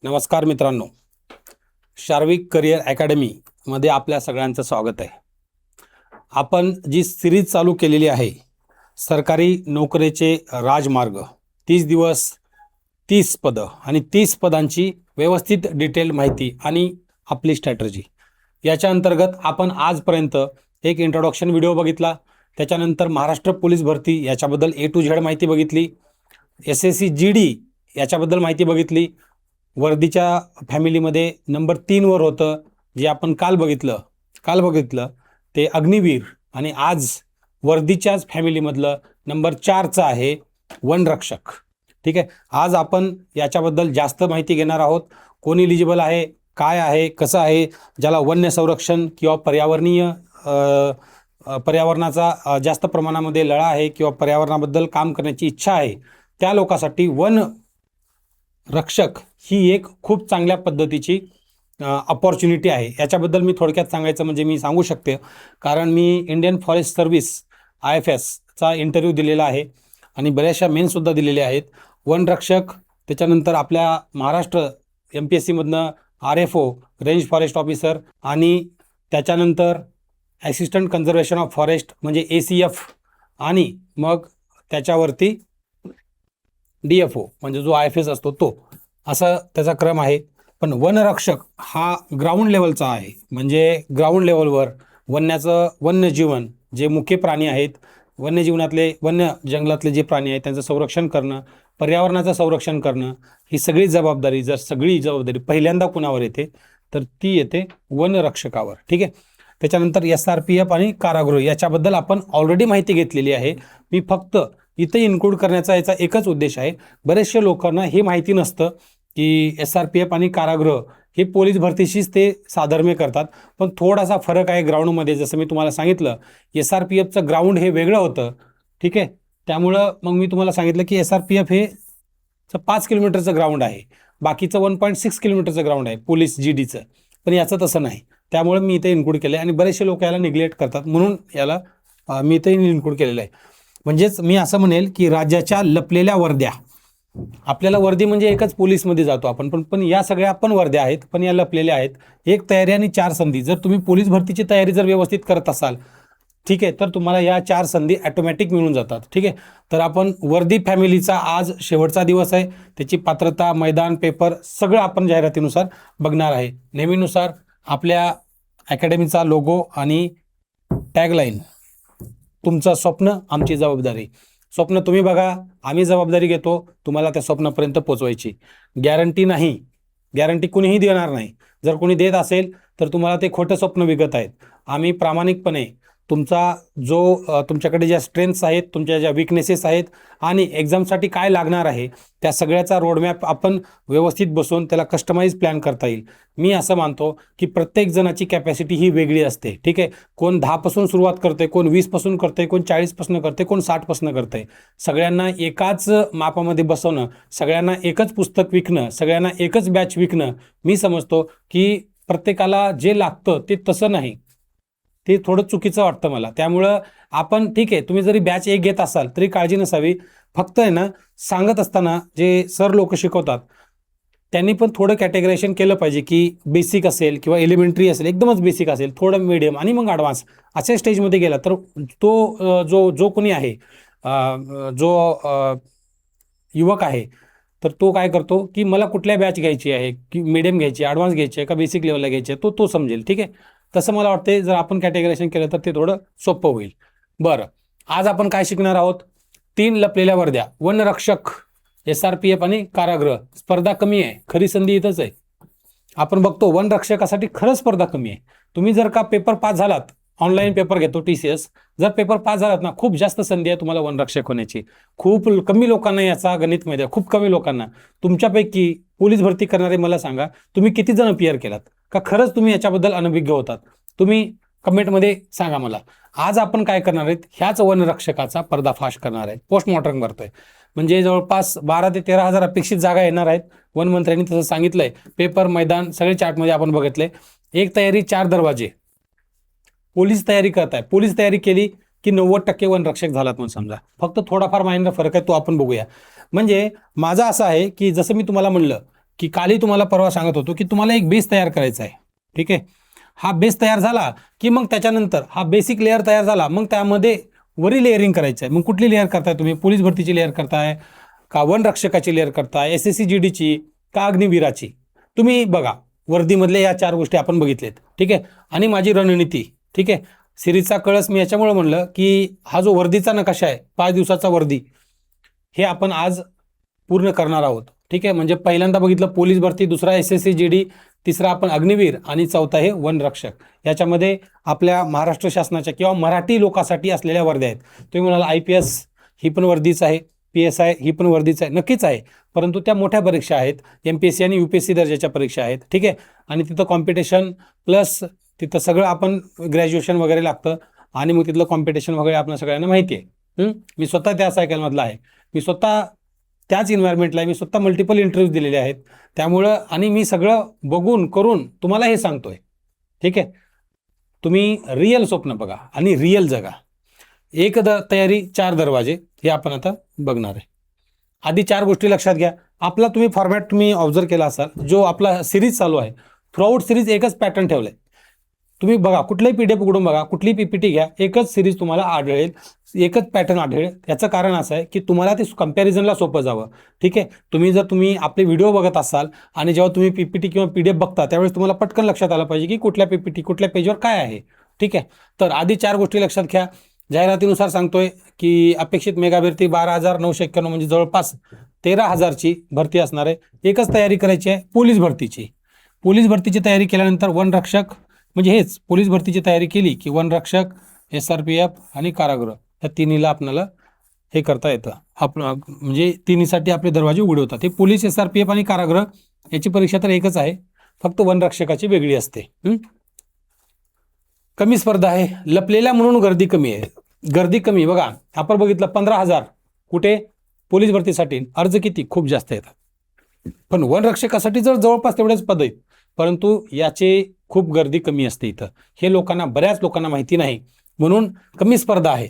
नमस्कार मित्रांनो, शार्विक करिअर अकॅडमीमध्ये आपल्या सगळ्यांचं स्वागत आहे. आपण जी सिरीज चालू केलेली आहे, सरकारी नोकरीचे राजमार्ग, 30 दिवस 30 पदं आणि 30 पदांची व्यवस्थित डिटेल माहिती आणि आपली स्ट्रॅटर्जी, याच्या अंतर्गत आपण आजपर्यंत एक इंट्रोडक्शन व्हिडिओ बघितला. त्याच्यानंतर महाराष्ट्र पोलीस भरती याच्याबद्दल A to Z माहिती बघितली. SSC GD याच्याबद्दल माहिती बघितली. वर्दीच्या फॅमिलीमध्ये नंबर 3 वर होतं जे आपण काल बघितलं ते अग्निवीर, आणि आज वर्दीच्याच फॅमिलीमधलं नंबर 4चं आहे वनरक्षक. ठीक आहे, आज आपण याच्याबद्दल जास्त माहिती घेणार आहोत. कोण इलिजिबल आहे, काय आहे, कसं आहे, ज्याला वन्य संरक्षण किंवा पर्यावरणाचा जास्त प्रमाणामध्ये लळा आहे किंवा पर्यावरणाबद्दल काम करण्याची इच्छा आहे, त्या लोकांसाठी वन रक्षक ही एक खूप चांगल्या पद्धतीची अपॉर्च्युनिटी आहे. याच्याबद्दल मी थोडक्यात सांगायचं म्हणजे मी सांगू शकते, कारण मी इंडियन फॉरेस्ट सर्व्हिस IFSचा इंटरव्ह्यू दिलेला आहे आणि बऱ्याचशा मेन्ससुद्धा दिलेले आहेत. वनरक्षक, त्याच्यानंतर आपल्या महाराष्ट्र MPSCमधनं RFO रेंज फॉरेस्ट ऑफिसर, आणि त्याच्यानंतर ॲसिस्टंट कन्झर्वेशन ऑफ फॉरेस्ट म्हणजे ACF, आणि मग त्याच्यावरती DFO म्हणजे जो IFS असतो तो, असा त्याचा क्रम आहे. पण वनरक्षक हा ग्राउंड लेवलचा आहे, म्हणजे ग्राउंड लेवलवर वन्यजीवन जे मुख्य प्राणी आहेत, वन्य जंगलातले जे प्राणी आहेत त्यांचं संरक्षण करणं, पर्यावरणाचं संरक्षण करणं, ही सगळी जबाबदारी पहिल्यांदा कुणावर येते तर ती येते वनरक्षकावर. ठीक आहे, त्याच्यानंतर SRPF आणि कारागृह याच्याबद्दल आपण ऑलरेडी माहिती घेतलेली आहे. मी फक्त इथे इन्क्लूड करण्याचा याचा एकच उद्देश आहे. बरेचशा लोकांना हे माहिती नसतं की SRPF आणि कारागृह हे पोलीस भरतीशीच ते साधर्म्य करतात, पण थोडासा फरक आहे ग्राउंडमध्ये. जसं मी तुम्हाला सांगितलं, SRPFचं ग्राउंड हे वेगळं होतं. ठीक आहे, त्यामुळं मग मी तुम्हाला सांगितलं की SRPF हे 5 किलोमीटरचं ग्राउंड आहे, बाकीचं 1.6 किलोमीटरचं ग्राउंड आहे पोलीस GDचं, पण याचं तसं नाही. त्यामुळे मी इथे इन्क्लूड केलं आहे, आणि बरेचसे लोक याला निग्लेक्ट करतात, म्हणून याला मी इथे इन्क्लूड केलेलं आहे. म्हणजेच मी असं म्हणेल की राज्याच्या लपलेल्या वर्द्या, आपल्याला वर्दी म्हणजे एकच पोलीसमध्ये जातो आपण, पण या सगळ्या पण वर्द्या आहेत, पण या लपलेल्या आहेत. एक तयारी आणि 4 संधी. जर तुम्ही पोलीस भरतीची तयारी जर व्यवस्थित करत असाल, ठीक आहे, तर तुम्हाला या 4 संधी ऑटोमॅटिक मिळून जातात. ठीक आहे, तर आपण वर्दी फॅमिलीचा आज शेवटचा दिवस आहे. त्याची पात्रता, मैदान, पेपर सगळं आपण जाहिरातीनुसार बघणार आहे. नेहमीनुसार आपल्या अकॅडमीचा लोगो आणि टॅगलाईन, तुमचं स्वप्न आमची जबाबदारी. स्वप्न तुम्ही बघा, आम्ही जबाबदारी घेतो तुम्हाला त्या स्वप्नापर्यंत पोचवायची. गॅरंटी कुणीही देणार नाही. जर कोणी देत असेल तर तुम्हाला ते खोटं स्वप्न विकत आहेत. आम्ही प्रामाणिकपणे तुमच्याकडे ज्या स्ट्रेंथ्स आहेत, तुमच्या ज्या विकनेसेस आहेत, आणि एक्झामसाठी काय लागणार आहे त्या सगळ्याचा रोडमॅप आपण व्यवस्थित बसवून त्याला कस्टमाइज प्लॅन करता येईल. मी असं मानतो की प्रत्येक जणाची कॅपॅसिटी ही वेगळी असते. ठीक आहे, कोण 10 पासून सुरुवात करते, कोण 20 पासून करते, कोण 40 पासून करते, कोण 60 पासून करते. सगळ्यांना एकाच मापामध्ये बसवणं, सगळ्यांना एकच पुस्तक विकणं, सगळ्यांना एकच बॅच विकणं, मी समजतो की प्रत्येकाला जे लागतं ते तसं नाही. ते थोडं चुकीचं वाटतं मला. त्यामुळं आपण, ठीक आहे, तुम्ही जरी बॅच 1 घेत असाल तरी काळजी नसावी. फक्त आहे ना, सांगत असताना जे सर लोक शिकवतात त्यांनी पण थोडं कॅटेगरायझेशन केलं पाहिजे की बेसिक असेल किंवा एलिमेंटरी असेल, एकदमच बेसिक असेल, थोडं मीडियम आणि मग ॲडव्हान्स अशा स्टेजमध्ये गेला तर जो कोणी आहे, युवक आहे, तर तो काय करतो की मला कुठल्या बॅच घ्यायची आहे, की मीडियम घ्यायची, ॲडव्हान्स घ्यायची आहे का बेसिक लेवलला घ्यायची आहे, तो समजेल. ठीक आहे, तसं मला वाटते जर आपण कॅटेगरायझेशन केलं तर ते थोडं सोपं होईल. बरं, आज आपण काय शिकणार आहोत? 3 लपलेल्या वर्द्या, वनरक्षक, SRPF आणि कारागृह. स्पर्धा कमी आहे, खरी संधी इथंच आहे. आपण बघतो वनरक्षकासाठी खरंच स्पर्धा कमी आहे. तुम्ही जर का पेपर पास झालात, ऑनलाईन पेपर घेतो TCS, जर पेपर पास झालात ना, खूप जास्त संधी आहे तुम्हाला वनरक्षक होण्याची. खूप कमी लोकांना याचा गणित माहिती आहे, खूप कमी लोकांना. तुमच्यापैकी पोलीस भरती करणारे मला सांगा, तुम्ही किती जण अपीअर केलात, का खरंच तुम्ही याच्याबद्दल अनभिज्ञ होतात? तुम्ही कमेंटमध्ये सांगा मला. आज आपण काय करणार आहेत, ह्याच वनरक्षकाचा पर्दाफाश करणार आहे. पोस्टमॉर्टम करतोय, म्हणजे जवळपास 12 ते 13 हजार अपेक्षित जागा येणार आहेत. वनमंत्र्यांनी तसं सांगितलंय. पेपर, मैदान सगळे चार्टमध्ये आपण बघितले. एक तयारी 4 दरवाजे. पोलीस तयारी करताय, पोलीस तयारी केली की 90% वनरक्षक झालात म्हणून समजा. फक्त थोडाफार मायनर फरक आहे, तो आपण बघूया. म्हणजे माझा असं आहे की जसं मी तुम्हाला म्हणलं की कालही तुम्हाला परवा सांगत होतो की तुम्हाला एक बेस तयार करायचा आहे. ठीक आहे, हा बेस तयार झाला की मग त्याच्यानंतर हा बेसिक लेअर तयार झाला, मग त्यामध्ये वरी लेअरिंग करायचं आहे. मग कुठली लेअर करताय तुम्ही? पोलीस भरतीची लेअर करताय का वनरक्षकाची लेअर करताय, SSC-GDची का अग्निवीराची? तुम्ही बघा, वर्दीमधले या 4 गोष्टी आपण बघितलेत. ठीक आहे, आणि माझी रणनीती. ठीक आहे, सिरीजचा कळस मी याच्यामुळे म्हणलं की हा जो वर्दीचा नकाशा आहे, 5 दिवसाचा वर्दी, हे आपण आज पूर्ण करणार आहोत. ठीक आहे, म्हणजे पहिल्यांदा बघितलं पोलीस भरती, दुसरा SSC-GD, तिसरा आपण अग्निवीर आणि चौथा हे वनरक्षक. याच्यामध्ये आपल्या महाराष्ट्र शासनाच्या किंवा मराठी लोकांसाठी असलेल्या वर्द्या आहेत. तुम्ही म्हणाल IPS ही पण वर्दीच आहे, PSI ही पण वर्दीच आहे. नक्कीच आहे, परंतु त्या मोठ्या परीक्षा आहेत, MPSC आणि UPSC दर्जाच्या परीक्षा आहेत. ठीक आहे, आणि तिथं कॉम्पिटिशन प्लस तिथं सगळं आपण ग्रॅज्युएशन वगैरे लागतं आणि मग तिथलं कॉम्पिटिशन वगैरे आपल्या सगळ्यांना माहिती आहे. मी स्वतः त्या सायकलमधला आहे, मी स्वतः त्याच इन्व्हायरमेंटला आहे, मी स्वतः मल्टिपल इंटरव्ह्यूज दिलेले आहेत. त्यामुळं आणि मी सगळं बघून करून तुम्हाला हे सांगतोय. ठीक आहे, तुम्ही रिअल स्वप्न बघा आणि रिअल जगा. तयारी 4 दरवाजे हे आपण आता बघणार आहे. आधी 4 गोष्टी लक्षात घ्या. आपला तुम्ही फॉर्मॅट तुम्ही ऑब्झर्व केला असाल, जो आपला सिरीज चालू आहे, थ्रूआउट सिरीज एकच पॅटर्न ठेवलंय. तुम्ही बघा, कुठलाही PDF उघडून बघा, कुठली PPT घ्या, एकच सिरीज तुम्हाला आढळेल, एकच पॅटर्न आढळेल. याचं कारण असं आहे की तुम्हाला ते कम्पॅरिझनला सोपं जावं. ठीक आहे, तुम्ही आपले व्हिडिओ बघत असाल आणि जेव्हा तुम्ही PPT किंवा PDF बघता त्यावेळेस तुम्हाला पटकन लक्षात आलं पाहिजे की कुठल्या PPT कुठल्या पेजवर काय आहे. ठीक आहे, तर आधी 4 गोष्टी लक्षात घ्या. जाहिरातीनुसार सांगतोय की अपेक्षित मेगा भरती 12,991 म्हणजे जवळपास 13,000ची भरती असणार आहे. एकच तयारी करायची आहे, पोलीस भरतीची. पोलीस भरतीची तयारी केल्यानंतर वनरक्षक म्हणजे हेच पोलीस भरतीची तयारी केली की वनरक्षक, SRPF आणि कारागृह या तिन्हीला आपल्याला हे करता येतं. आपण म्हणजे तिन्हीसाठी आपले दरवाजे उघडे होतात. हे पोलीस, SRPF आणि कारागृह याची परीक्षा तर एकच आहे, फक्त वनरक्षकाची वेगळी असते. कमी स्पर्धा आहे, लपलेल्या म्हणून गर्दी कमी आहे. गर्दी कमी बघा, आपण बघितलं 15,000 कुठे पोलीस भरतीसाठी, अर्ज किती खूप जास्त येतात. पण वनरक्षकासाठी जवळपास तेवढेच पद आहेत, परंतु याचे खूप गर्दी कमी असते इथं. हे बऱ्याच लोकांना माहिती नाही, म्हणून कमी स्पर्धा आहे,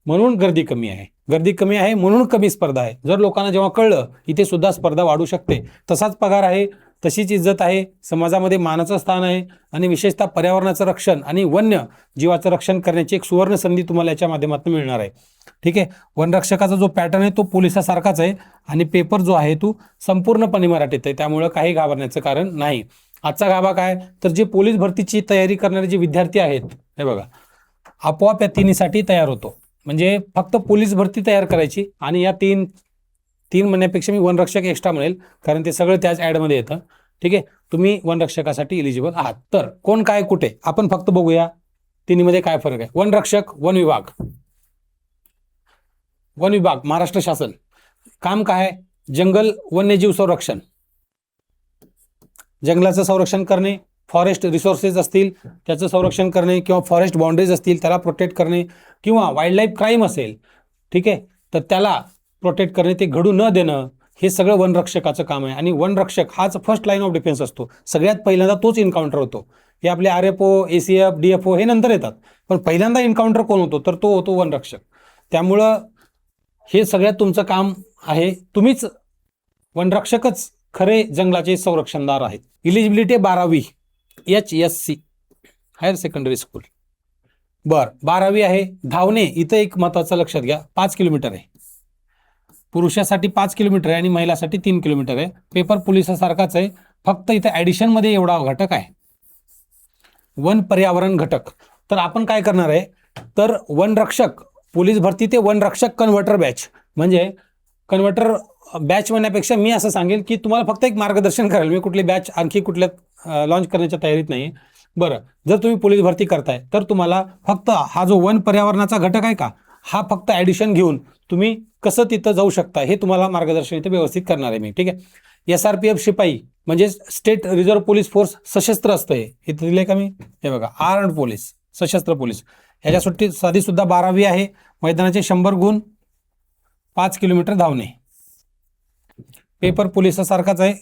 म्हणून गर्दी कमी आहे. गर्दी कमी आहे म्हणून कमी स्पर्धा आहे. जर लोकांना जेव्हा कळलं इथे सुद्धा स्पर्धा वाढू शकते, तसाच पगार आहे, तशीच इज्जत आहे, समाजामध्ये मानाचं स्थान आहे आणि विशेषतः पर्यावरणाचं रक्षण आणि वन्य जीवाचं रक्षण करण्याची एक सुवर्ण संधी तुम्हाला याच्या माध्यमातून मिळणार आहे. ठीक आहे, वनरक्षकाचा जो पॅटर्न आहे तो पोलिसासारखाच आहे आणि पेपर जो आहे तो संपूर्णपणे मराठीत आहे, त्यामुळं काही घाबरण्याचं कारण नाही. आजचा गाभा काय, तर जे पोलीस भरतीची तयारी करणारे जे विद्यार्थी आहेत, हे बघा, आपोआप या तिन्हीसाठी तयार होतो. म्हणजे फक्त पोलीस भरती तयार करायची आणि या तीन म्हणण्यापेक्षा मी वनरक्षक एक्स्ट्रा म्हणेल, कारण ते सगळं त्याच ॲडमध्ये येतं. ठीक आहे, तुम्ही वनरक्षकासाठी इलिजिबल आहात. तर कोण काय कुठे आपण फक्त बघूया तिन्हीमध्ये काय फरक आहे. वनरक्षक, वन विभाग महाराष्ट्र शासन. काम काय आहे? जंगल वन्यजीव संरक्षण, जंगलाचं संरक्षण करणे, फॉरेस्ट रिसोर्सेस असतील त्याचं संरक्षण करणे किंवा फॉरेस्ट बाउंड्रीज असतील त्याला प्रोटेक्ट करणे, किंवा वाईल्ड लाईफ क्राईम असेल, ठीक आहे, तर त्याला प्रोटेक्ट करणे, ते घडू न देणं, हे सगळं वनरक्षकाचं काम आहे. आणि वनरक्षक हाच फर्स्ट लाईन ऑफ डिफेन्स असतो. सगळ्यात पहिल्यांदा तोच इन्काउंटर होतो. हे आपले RFO, ACF, DFO हे नंतर येतात, पण पहिल्यांदा इन्काउंटर कोण होतो, तर तो होतो वनरक्षक. त्यामुळं हे सगळ्यात तुमचं काम आहे. तुम्हीच वनरक्षकच खरे जंगलाचे संरक्षणदार आहेत. इलिजिबिलिटी 12वी HSC हायर सेकंडरी स्कूल. 12वी आहे. धावणे इथं एक महत्त्वाचं लक्षात घ्या, 5 किलोमीटर आहे. पुरुषासाठी 5 किलोमीटर आहे आणि महिलासाठी 3 किलोमीटर आहे. पेपर पोलिसासारखाच आहे, फक्त इथं ॲडिशनमध्ये एवढा घटक आहे, वन पर्यावरण घटक. तर आपण काय करणार आहे, तर वनरक्षक पोलीस भरती ते वनरक्षक कन्व्हर्टर बॅच, म्हणजे कन्व्हर्टर बॅच म्हणण्यापेक्षा मी असं सांगेल की तुम्हाला फक्त एक मार्गदर्शन कराल. मी कुठली बॅच आणखी कुठल्या लॉन्च करण्याच्या तयारीत नाही. बरं, जर तुम्ही पोलीस भरती करताय तर तुम्हाला फक्त हा जो वन पर्यावरणाचा घटक आहे का, हा फक्त घेऊन तुम्ही कसं तिथं जाऊ शकता हे तुम्हाला मार्गदर्शन इथं व्यवस्थित करणार आहे मी. ठीक आहे, SRPF शिपाई म्हणजे स्टेट रिझर्व्ह पोलीस फोर्स, सशस्त्र असतं. हे इथं दिले का मी, हे बघा, आर्म्ड पोलीस, सशस्त्र पोलीस. ह्याच्यासाठी सुद्धा 12वी आहे. मैदानाचे 100 गुण, 5 किलोमीटर धावणे. पेपर पोलिसासारखाच आहे.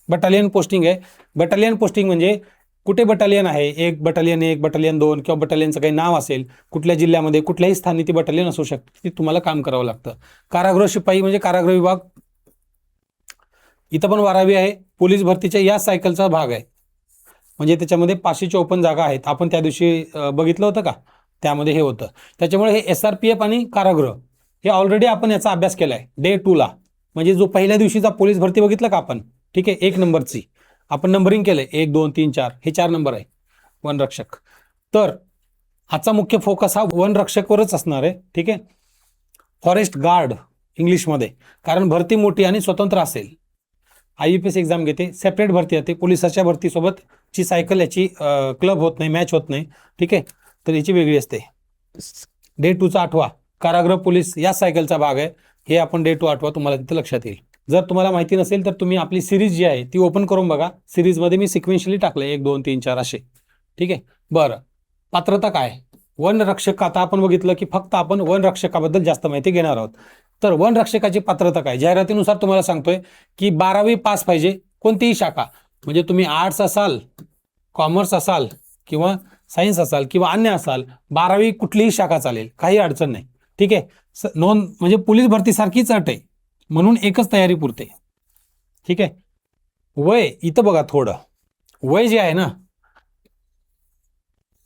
बटालियन पोस्टिंग आहे. बटालियन पोस्टिंग म्हणजे कुठे बटालियन आहे, 1 बटालियन 1, बटालियन 2 किंवा बटालियनचं काही नाव असेल, कुठल्या जिल्ह्यामध्ये कुठल्याही स्थानी ती बटालियन असू शकते, ती तुम्हाला काम करावं लागतं. कारागृह शिपाई म्हणजे कारागृह विभाग. इथं पण 12वी आहे. पोलीस भरतीच्या या सायकलचा भाग आहे. म्हणजे त्याच्यामध्ये 554 जागा आहेत. आपण त्या दिवशी बघितलं होतं का, त्यामध्ये हे होतं. त्याच्यामुळे हे SRPF आणि कारागृह हे ऑलरेडी आपण याचा अभ्यास केलाय डे 2 ला. म्हणजे जो पहिल्या दिवशीचा पोलीस भरती बघितलं का आपण, ठीक आहे, 1 नंबरची आपण नंबरिंग केलंय, 1 2 3 4 हे 4 नंबर आहे वनरक्षक. तर आजचा मुख्य फोकस हा वनरक्षकवरच असणार आहे, ठीक आहे. फॉरेस्ट गार्ड इंग्लिशमध्ये, कारण भरती मोठी आणि स्वतंत्र असेल. IUPS एक्झाम घेते, सेपरेट भरती येते. पोलिसाच्या भरतीसोबत ची सायकल याची क्लब होत नाही, मॅच होत नाही, ठीक आहे. तर याची वेगळी असते. डे 2चा 8वा कारागृह पोलीस या सायकलचा भाग आहे. हे आपण डे 2 8वा तुम्हाला तिथे लक्षात येईल. जर तुम्हाला माहिती नसेल तर तुम्ही आपली सिरीज जी आहे ती ओपन करून बघा. सिरीजमध्ये मी सिक्वेन्शियली टाकले 1 2 3 4 असे, ठीक आहे. बरं, पात्रता काय? वनरक्षक, आता आपण बघितलं की फक्त आपण वनरक्षकाबद्दल जास्त माहिती घेणार आहोत. तर वनरक्षकाची पात्रता काय? जाहिरातीनुसार तुम्हाला सांगतोय की 12वी पास पाहिजे, कोणतीही शाखा. म्हणजे तुम्ही आर्ट्स असाल, कॉमर्स असाल किंवा सायन्स असाल किंवा अन्य असाल, 12वी कुठलीही शाखा चालेल, काही अडचण नाही, ठीक आहे. नोंद म्हणजे पोलीस भरतीसारखीच अट आहे, म्हणून एकच तयारी पुरते, ठीक आहे. वय इथं बघा, थोडं वय जे आहे ना,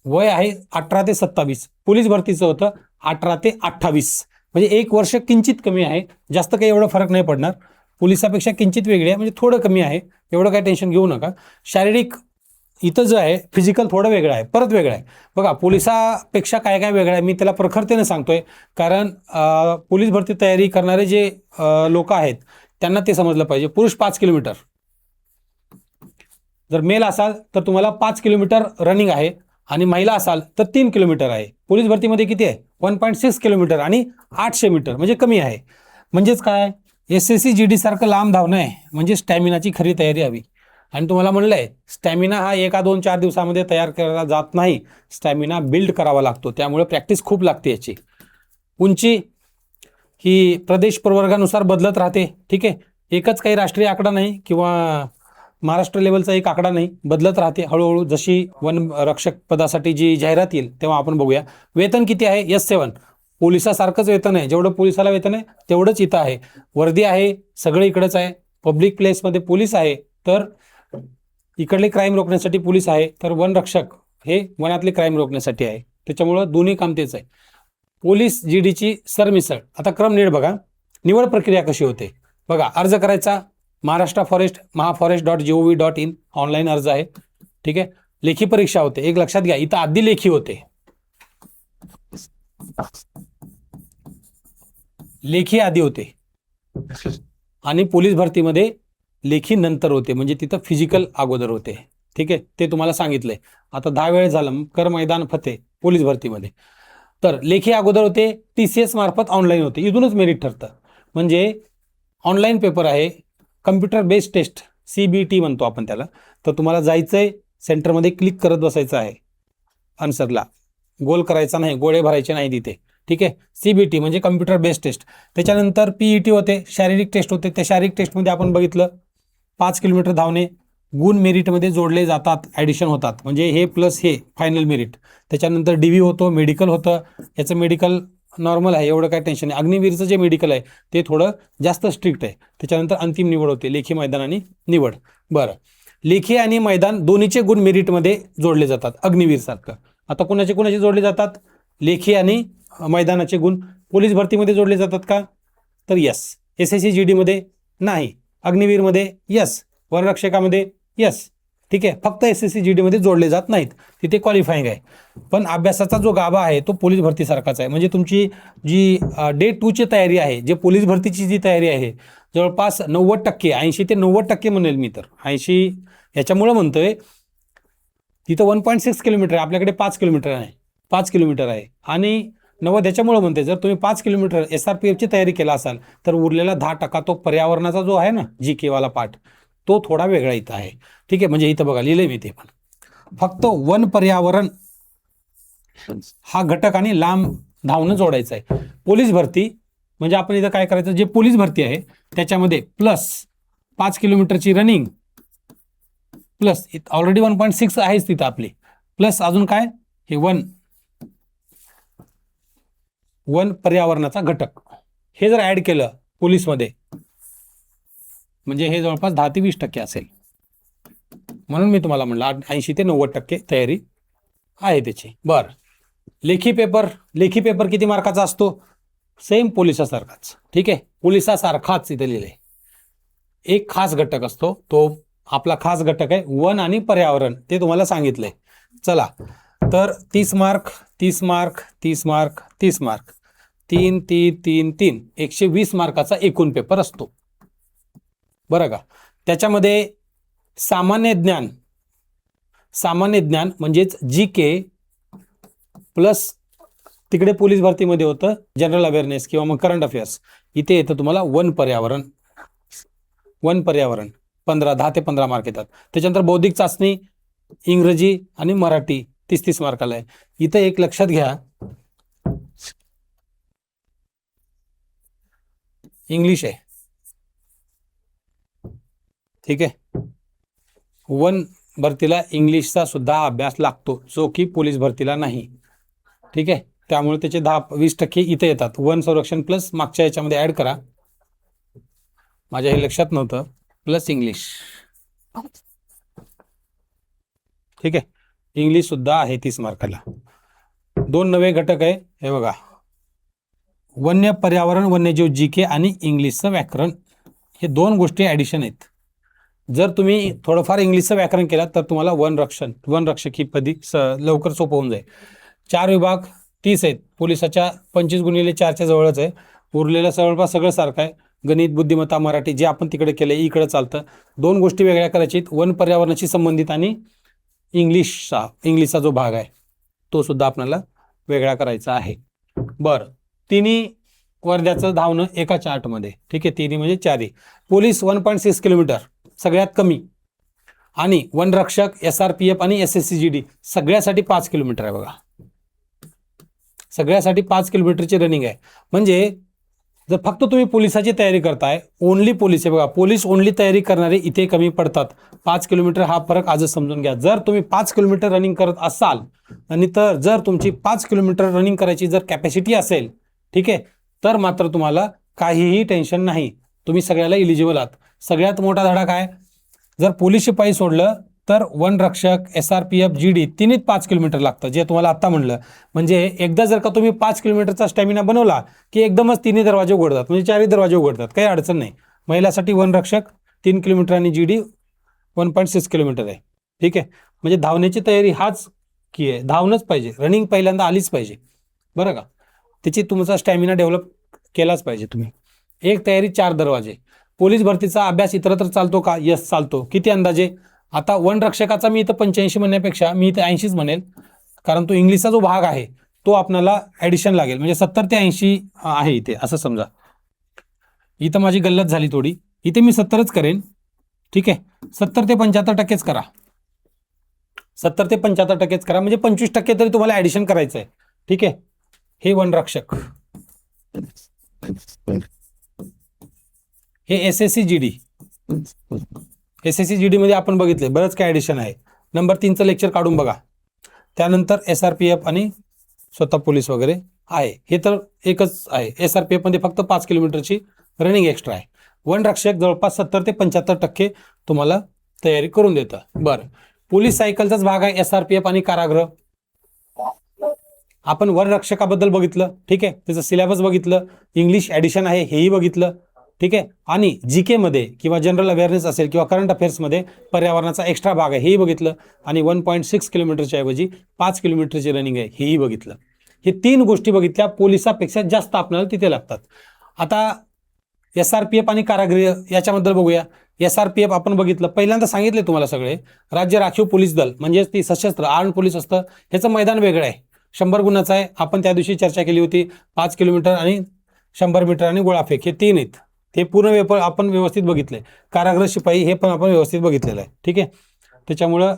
वय आहे 18 ते 27. पोलीस भरतीचं होतं 18 ते 28, म्हणजे 1 वर्ष किंचित कमी आहे. जास्त काही एवढा फरक नाही पडणार. पोलिसापेक्षा किंचित वेगळी आहे, म्हणजे थोडं कमी आहे. एवढं काही टेन्शन घेऊ नका. शारीरिक इथं जे आहे फिजिकल थोडं वेगळं आहे, परत वेगळं आहे. बघा, पोलिसापेक्षा काय काय वेगळं आहे मी त्याला प्रखरतेने सांगतोय, कारण पोलीस भरती तयारी करणारे जे लोक आहेत त्यांना ते समजलं पाहिजे. पुरुष 5 किलोमीटर, जर मेल असाल तर तुम्हाला 5 किलोमीटर रनिंग आहे, आणि महिला असाल तर 3 किलोमीटर आहे. पोलीस भरतीमध्ये किती आहे? 1.6 किलोमीटर आणि 800 मीटर, म्हणजे कमी आहे. म्हणजेच काय, SSC GD सारखं लांब धावणं आहे, म्हणजे स्टॅमिनाची खरी तयारी हवी. आणि तुम्हाला म्हणलंय स्टॅमिना हा 1 2 4 दिवसामध्ये तयार केला जात नाही, स्टॅमिना बिल्ड करावा लागतो. त्यामुळे प्रॅक्टिस खूप लागते याची. उंची ही प्रदेश प्रवर्गानुसार बदलत राहते, ठीक आहे. एकच काही राष्ट्रीय आकडा नाही किंवा महाराष्ट्र लेवलचा एक आकडा नाही, बदलत राहते हळूहळू. जशी वन रक्षक पदासाठी जी जाहिरात येईल तेव्हा आपण बघूया. वेतन किती आहे? S7. पोलिसासारखंच वेतन आहे, जेवढं पोलिसाला वेतन आहे तेवढंच इथं आहे. वर्दी आहे, सगळं इकडेच आहे. पब्लिक प्लेसमध्ये पोलीस आहे, तर इकडले क्राईम रोखण्यासाठी पोलीस आहे, तर वनरक्षक हे वनातले क्राईम रोखण्यासाठी आहे. त्याच्यामुळं दोन्ही काम तेच आहे. पोलीस GDची सरमिसळ. आता क्रम नीट बघा, निवड प्रक्रिया कशी होते बघा. अर्ज करायचा महाराष्ट्र फॉरेस्ट महाफॉरेस्ट.gov.in ऑनलाईन अर्ज आहे, ठीक आहे. लेखी परीक्षा होते, एक लक्षात घ्या, इथं आधी लेखी होते, लेखी आधी होते आणि पोलीस भरतीमध्ये लेखी नंतर होते, म्हणजे तिथं फिजिकल अगोदर होते, ठीक आहे. ते तुम्हाला सांगितलंय. आता 10 वेळ झालं, कर मैदान फते पोलीस भरतीमध्ये. तर लेखी अगोदर होते, TCS मार्फत ऑनलाईन होते, इथूनच मेरिट ठरतं. म्हणजे ऑनलाईन पेपर आहे, कम्प्युटर बेस्ड टेस्ट, CBT म्हणतो आपण त्याला. तर तुम्हाला जायचंय सेंटरमध्ये, क्लिक करत बसायचं आहे आन्सरला, गोल करायचा नाही, गोळे भरायचे नाही तिथे, ठीक आहे. CBT म्हणजे कम्प्युटर बेस्ड टेस्ट. त्याच्यानंतर PET होते, शारीरिक टेस्ट होते. त्या शारीरिक टेस्टमध्ये आपण बघितलं 5 किलोमीटर धावणे, गुण मेरिटमध्ये जोडले जातात, ॲडिशन होतात, म्हणजे हे प्लस हे फायनल मेरिट. त्याच्यानंतर DV होतो, मेडिकल होतं. याचं मेडिकल नॉर्मल आहे, एवढं काय टेन्शन नाही. अग्निवीरचं जे मेडिकल आहे ते थोडं जास्त स्ट्रिक्ट आहे. त्याच्यानंतर अंतिम निवड होते, लेखी, मैदान आणि निवड. बरं, लेखी आणि मैदान दोन्हीचे गुण मेरिटमध्ये जोडले जातात, अग्निवीर सारखं. आता कोणाचे जोडले जातात? लेखी आणि मैदानाचे गुण. पोलीस भरतीमध्ये जोडले जातात का? तर यस. SSC GD मध्ये नाही, अग्निवीरमध्ये यस, वनरक्षकामध्ये यस, ठीक आहे. फक्त SSC GD मध्ये जोडले जात नाहीत, तिथे क्वालिफाईंग आहे. पण अभ्यासाचा जो गाभा आहे तो पोलीस भरतीसारखाच आहे. म्हणजे तुमची जी डे 2 ची तयारी आहे, जे पोलीस भरतीची जी तयारी आहे, जवळपास 90%, 80 ते 90% म्हणेल मी. तर 80 याच्यामुळं म्हणतोय, तिथं 1.6 किलोमीटर आहे, आपल्याकडे 5 किलोमीटर आहे, 5 किलोमीटर आहे. आणि 90 याच्यामुळं म्हणते, जर तुम्ही 5 किलोमीटर SRPFची तयारी केला असाल तर उरलेला 10% तो पर्यावरणाचा जो आहे ना, GK वाला पार्ट, तो थोडा वेगळा इथं आहे, ठीक आहे. म्हणजे इथं बघा लिहिलंय मी ते पण, फक्त वन पर्यावरण हा घटक आणि लांब धावणं जोडायचं आहे. पोलीस भरती म्हणजे आपण इथं काय करायचं, जे पोलीस भरती आहे त्याच्यामध्ये प्लस 5 किलोमीटरची रनिंग, प्लस ऑलरेडी 1.6 आहेच तिथं आपली, प्लस अजून काय, हे वन पर्यावरणाचा घटक, हे जर ऍड केलं पोलीसमध्ये, म्हणजे हे जवळपास 10 ते 20% असेल. म्हणून मी तुम्हाला म्हणलं 80 ते 90% तयारी आहे त्याची. बरं, लेखी पेपर किती मार्काचा असतो? सेम पोलिसासारखाच. ठीक आहे, पोलिसासारखाच इथे लिहिले. एक खास घटक असतो, तो आपला खास घटक आहे वन आणि पर्यावरण, ते तुम्हाला सांगितलंय. चला, तर 30 मार्क 30 मार्क 30 मार्क 30 मार्क 3 3 3 3 120 मार्काचा एकूण पेपर असतो. बरं का? त्याच्यामध्ये सामान्य ज्ञान म्हणजेच जीके प्लस तिकडे पोलीस भरतीमध्ये होतं जनरल अवेअरनेस किंवा मग करंट अफेअर्स. इथे येतं तुम्हाला वन पर्यावरण 10 ते 15 मार्क येतात. त्याच्यानंतर बौद्धिक चाचणी, इंग्रजी आणि मराठी 30 मार्काला आहे. इथं एक लक्षात घ्या, इंग्लिश आहे. ठीक आहे, वन भरतीला इंग्लिशचा सुद्धा अभ्यास लागतो, जो की पोलीस भरतीला नाही. ठीक आहे, त्यामुळे त्याचे 10-20% इथे येतात. वन संरक्षण प्लस मागच्या याच्यामध्ये ऍड करा, माझ्या हे लक्षात नव्हतं, प्लस इंग्लिश. ठीक आहे, इंग्लिश सुद्धा आहे 30 मार्काला. 2 नवे घटक आहे, हे बघा, वन्य पर्यावरण, वन्यजीव जीके आणि इंग्लिशचं व्याकरण. हे 2 गोष्टी ॲडिशन आहेत. जर तुम्ही थोडंफार इंग्लिशचं व्याकरण केलं तर तुम्हाला वनरक्षक ही पदी लवकर सोपं होऊन जाईल. 4 विभाग 30 आहेत, पोलिसाच्या 25x4च्या जवळच आहे. उरलेलं जवळपास सगळं सारखं आहे. गणित, बुद्धिमत्ता, मराठी जे आपण तिकडे केलं इकडे चालतं. 2 गोष्टी वेगळ्या करायची, वन पर्यावरणाशी संबंधित आणि इंग्लिशचा जो भाग आहे तो सुद्धा आपल्याला वेगळा करायचा आहे. बरं, तिन्ही वर्ध्याचं धावणं एका चार्टमध्ये. ठीक आहे, तिन्ही म्हणजे 4. पोलीस 1.6 किलोमीटर सगळ्यात कमी, आणि वनरक्षक, SRPF आणि SSCGD सगळ्यासाठी 5 किलोमीटर आहे. बघा, सगळ्यासाठी 5 किलोमीटरची रनिंग आहे. म्हणजे जर फक्त तुम्ही पोलिसाची तयारी करताय, ओनली पोलीस आहे बघा, पोलीस ओनली तयारी करणारे इथे कमी पडतात. 5 किलोमीटर हा फरक आजच समजून घ्या. जर तुम्ही 5 किलोमीटर रनिंग करत असाल आणि जर तुमची 5 किलोमीटर रनिंग करायची जर कॅपॅसिटी असेल, ठीक आहे, तर मात्र तुम्हाला काहीही टेन्शन नाही, तुम्ही सगळ्याला इलिजिबल आहात. सगळ्यात मोठा धडा काय, जर पोलीस शिपाई सोडलं तर वनरक्षक, SRPF, GD तिन्हीत 5 किलोमीटर लागतं, जे तुम्हाला आत्ता म्हणलं. म्हणजे एकदा जर का तुम्ही 5 किलोमीटरचा स्टॅमिना बनवला की एकदमच तिन्ही दरवाजे उघडतात, म्हणजे 4ही दरवाजे उघडतात, काही अडचण नाही. महिलासाठी वनरक्षक 3 किलोमीटर आणि GD 1.6 किलोमीटर आहे. ठीक आहे, म्हणजे धावण्याची तयारी हाच की आहे, धावणंच पाहिजे, रनिंग पहिल्यांदा आलीच पाहिजे. बरं का? त्याची तुमचा स्टॅमिना डेव्हलप केलाच पाहिजे तुम्ही. एक तयारी 4 दरवाजे. पोलीस भरतीचा अभ्यास इतरत्र चालतो का? यस, चालतो. किती अंदाजे? आता वनरक्षकाचा मी इथं 85 म्हणण्यापेक्षा मी इथं 80च म्हणेल, कारण तो इंग्लिशचा जो भाग आहे तो आपल्याला ॲडिशन लागेल. म्हणजे 70 ते 80 आहे इथे, असं समजा. इथं माझी गल्लत झाली थोडी, इथे मी 70च करेन. ठीक आहे, 70 ते 75% करा. 70 ते 75% करा, म्हणजे 25% तरी तुम्हाला ॲडिशन करायचं आहे. ठीक आहे, हे वनरक्षक, हे SSCGD मध्ये आपण बघितले बरंच काय ॲडिशन आहे. नंबर 3चं लेक्चर काढून बघा. त्यानंतर SRPF आणि स्वतः पोलीस वगैरे आहे. हे तर एकच आहे. SRPF मध्ये फक्त 5 किलोमीटरची रनिंग एक्स्ट्रा आहे. वनरक्षक जवळपास 70 ते 75% तुम्हाला तयारी करून देतं. बरं, पोलीस सायकलचाच भाग आहे SRPF आणि कारागृह. आपण वनरक्षकाबद्दल बघितलं, ठीक आहे, त्याचं सिलेबस बघितलं, इंग्लिश ॲडिशन आहे हेही बघितलं. ठीक आहे, आणि GK मध्ये किंवा जनरल अवेअरनेस असेल किंवा करंट अफेअर्समध्ये पर्यावरणाचा एक्स्ट्रा भाग आहे हेही बघितलं, आणि 1.6 किलोमीटरच्या ऐवजी 5 किलोमीटरची रनिंग आहे हेही बघितलं. हे 3 गोष्टी बघितल्या, पोलिसापेक्षा जास्त आपल्याला तिथे लागतात. आता SRPF आणि कारागृह याच्याबद्दल बघूया. SRPF आपण बघितलं, पहिल्यांदा सांगितले तुम्हाला सगळे, राज्य राखीव पोलीस दल म्हणजेच ती सशस्त्र आर्म्ड पोलीस असतं. ह्याचं मैदान वेगळं आहे, 100 गुणाचं आहे. आपण त्या दिवशी चर्चा केली होती. 5 किलोमीटर आणि 100 मीटर आणि गोळाफेक हे 3 आहेत. ते पूर्ण आपण व्यवस्थित बघितले. कारागृह शिपाई हे पण आपण व्यवस्थित बघितलेलं आहे. ठीक आहे, त्याच्यामुळं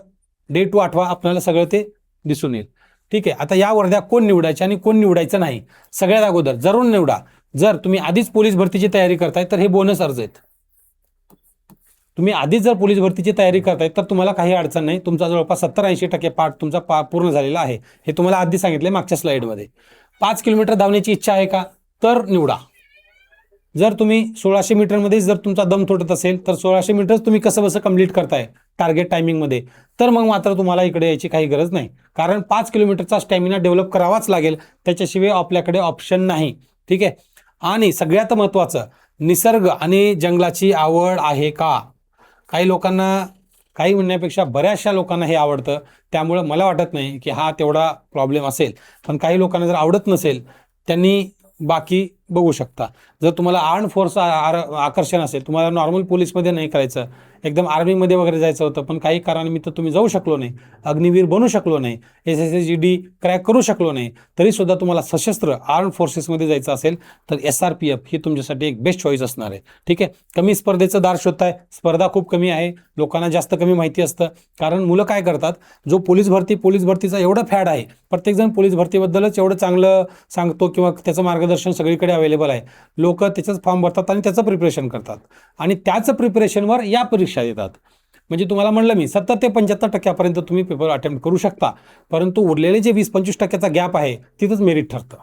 डे टू आठवा आपल्याला सगळं ते दिसून येईल. ठीक आहे, आता या वर्ध्या कोण निवडायचे आणि कोण निवडायचं नाही, सगळ्यात अगोदर जरूर निवडा. जर तुम्ही आधीच पोलीस भरतीची तयारी करताय तर हे बोनस अर्ज आहेत. तुम्ही आधीच जर पोलीस भरतीची तयारी करताय तर तुम्हाला काही अडचण नाही. तुमचा जवळपास 70-80% पार्ट तुमचा पूर्ण झालेला आहे. हे तुम्हाला आधी सांगितले मागच्या स्लाइडमध्ये. 5 किलोमीटर धावण्याची इच्छा आहे का? तर निवडा. जर तुम्ही 1600 मीटरमध्ये जर तुमचा दम थोडत असेल तर 1600 मीटर तुम्ही कसं बसं कंप्लीट करताय टार्गेट टायमिंगमध्ये, तर मग मात्र तुम्हाला इकडे यायची काही गरज नाही. कारण 5 किलोमीटरचा स्टॅमिना डेव्हलप करावाच लागेल, त्याच्याशिवाय आपल्याकडे ऑप्शन नाही. ठीक आहे. आणि सगळ्यात महत्त्वाचं, निसर्ग आणि जंगलाची आवड आहे का? काही लोकांना, काही म्हणण्यापेक्षा बऱ्याचशा लोकांना हे आवडतं, त्यामुळं मला वाटत नाही की हा तेवढा प्रॉब्लेम असेल. पण काही लोकांना जर आवडत नसेल त्यांनी बाकी बघू शकता. जर तुम्हाला आर्म फोर्स आकर्षण असेल, तुम्हाला नॉर्मल पोलीसमध्ये नाही करायचं, एकदम आर्मीमध्ये वगैरे जायचं होतं, पण काही कारणानिमित्त तुम्ही जाऊ शकलो नाही, अग्निवीर बनू शकलो नाही, SSSGD क्रॅक करू शकलो नाही, तरीसुद्धा तुम्हाला सशस्त्र आर्म फोर्सेसमध्ये जायचं असेल तर SRPF ही तुमच्यासाठी एक बेस्ट चॉईस असणार आहे. ठीक आहे. कमी स्पर्धेचं दार शोधताय, स्पर्धा खूप कमी आहे, लोकांना जास्त कमी माहिती असतं. कारण मुलं काय करतात, जो पोलीस भरतीचा एवढं फॅड आहे, प्रत्येकजण पोलीस भरतीबद्दलच एवढं चांगलं सांगतो किंवा त्याचं मार्गदर्शन सगळीकडे अवेलेबल आहे, लोक त्याचंच फॉर्म भरतात आणि त्याचं प्रिपरेशन करतात आणि त्याचं प्रिपरेशनवर या परीक्षा देतात. म्हणजे तुम्हाला म्हणलं मी 70 ते 75% तुम्ही पेपर अटेम्प्ट करू शकता, परंतु उरलेले जे 20-25% गॅप आहे तिथंच मेरिट ठरतं.